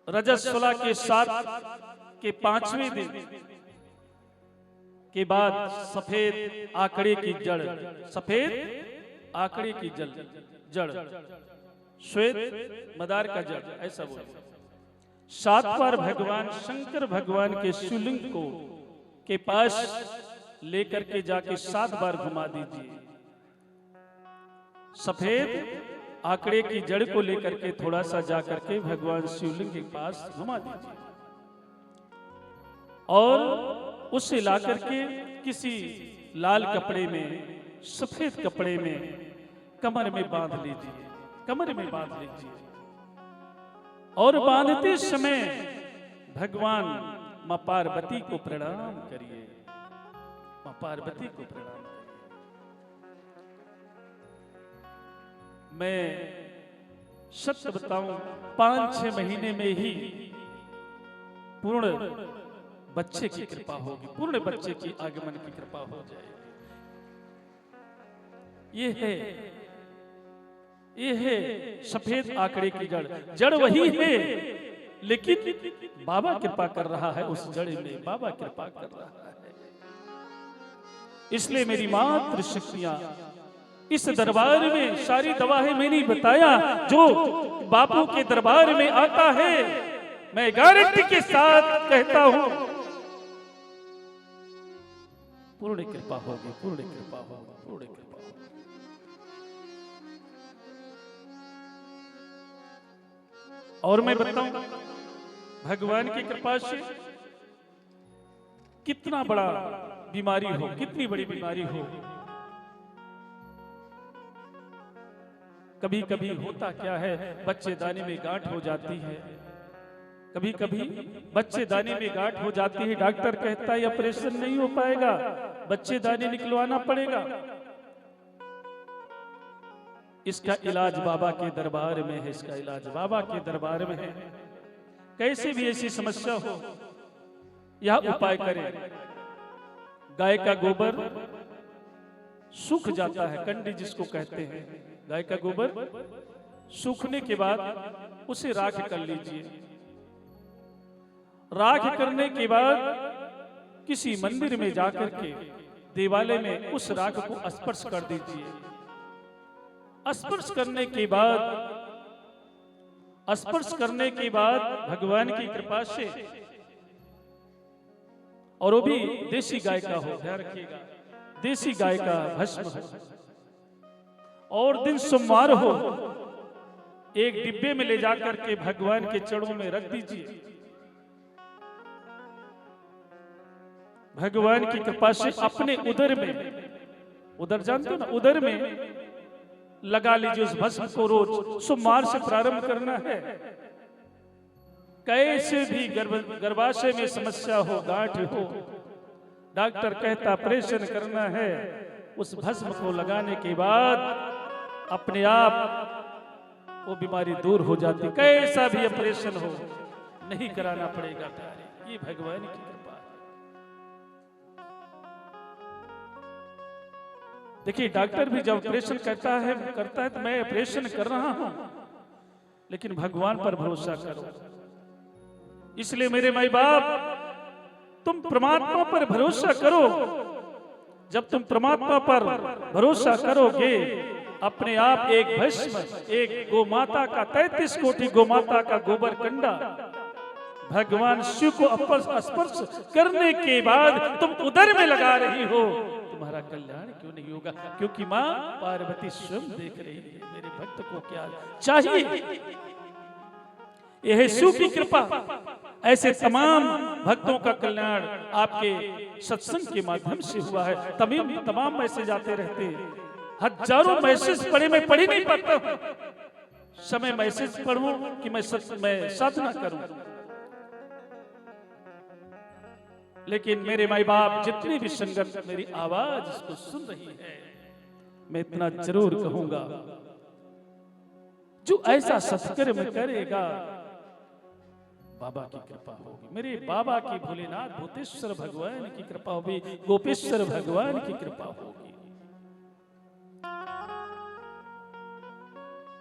रजस्वला के 7 के 5वें दिन के बाद सफेद आंकड़े की जड़, सफेद आंकड़े की जड़, श्वेत मदार का जड़, ऐसा बोल। 7 बार भगवान शंकर भगवान के शिवलिंग को के पास लेकर के जाके 7 बार घुमा दीजिए। सफेद आंकड़े की जड़ को लेकर के थोड़ा सा जाकर के भगवान शिवलिंग के पास घुमा दीजिए और उसे लाकर के किसी लाल कपड़े में, सफेद कपड़े में कमर में बांध लीजिए, कमर में बांध लीजिए। और बांधते समय भगवान मां पार्वती को प्रणाम करिए, मां पार्वती को प्रणाम करिए। मैं सत्य बताऊं, 5-6 महीने में ही पूर्ण बच्चे की कृपा होगी, पूर्ण बच्चे की आगमन की कृपा हो जाएगी। ये है सफेद आंकड़े की जड़। जड़ वही है, लेकिन बाबा कृपा कर रहा है उस जड़ में, बाबा कृपा कर रहा है। इसलिए मेरी मात्र शक्तियां इस दरबार में, सारी दवाएं मैंने बताया, जो बापू के दरबार में आता है, मैं गारंटी के साथ कहता हूं पूर्ण कृपा होगी, पूर्ण कृपा होगी, पूर्ण कृपा होगी। और मैं बताऊं भगवान की कृपा से कितना बड़ा बीमारी हो, कितनी बड़ी बीमारी हो, कभी कभी होता क्या है, बच्चेदानी में गांठ हो जाती है, कभी कभी बच्चेदानी में गांठ हो जाती है, डॉक्टर कहता है ऑपरेशन नहीं हो पाएगा, बच्चेदानी निकलवाना पड़ेगा। इसका इलाज बाबा के दरबार में है, इसका इलाज बाबा के दरबार में है। कैसे भी ऐसी समस्या हो, यह उपाय करें। गाय का गोबर सूख जाता है, कंडी जिसको कहते हैं, गाय का गोबर सूखने के बाद उसे राख कर लीजिए। राख करने के बाद किसी मंदिर में जाकर के देवालय में उस राख को स्पर्श कर दीजिए। स्पर्श करने के बाद भगवान की कृपा से, और वो भी देसी गाय का हो, ध्यान रखिएगा, देसी गाय का भस्म हो, और दिन सोमवार हो, एक डिब्बे में ले जाकर के भगवान के चरणों में रख दीजिए। भगवान की कृपा से अपने उदर में, उदर जानते हो ना, उदर में लगा लीजिए उस भस्म को। रोज सोमवार से प्रारंभ करना है। कैसे भी गर्भाशय में समस्या हो, गांठ हो, डॉक्टर कहता ऑपरेशन करना है, उस भस्म को लगाने के बाद अपने आप वो बीमारी दूर हो जाती। कैसा भी ऑपरेशन हो, नहीं कराना पड़ेगा प्यारे, ये भगवान की कृपा है। देखिए डॉक्टर भी जब ऑपरेशन करता है तो मैं ऑपरेशन कर रहा हूं, लेकिन भगवान पर भरोसा करो। इसलिए मेरे माई बाप, तुम परमात्मा पर भरोसा करो। जब तुम परमात्मा पर भरोसा करोगे, अपने आप एक भस्म, एक गोमाता का 33 कोटि गोमाता का गोबर कंडा भगवान शिव को स्पर्श करने के बाद तुम उदर में लगा रही हो, तुम्हारा कल्याण क्यों नहीं होगा? क्योंकि मां पार्वती स्वयं देख रही है मेरे भक्त को क्या चाहिए। यह है शिव की कृपा। ऐसे तमाम भक्तों का कल्याण आपके सत्संग के माध्यम से हुआ है। तमाम मैसेज आते रहते हैं, हजारों मैसेज पढ़े, मैं पढ़ ही नहीं पाता हूं। समय मैसेज पढ़ूं कि मैं साधना करूं। लेकिन मेरे माई बाप, जितनी भी संगत मेरी आवाज इसको सुन रही है, मैं इतना जरूर कहूंगा, जो ऐसा सत्कर्म करेगा बाबा की कृपा होगी। मेरे बाबा की, भोलेनाथ भूतेश्वर भगवान की कृपा होगी, गोपेश्वर भगवान की कृपा होगी।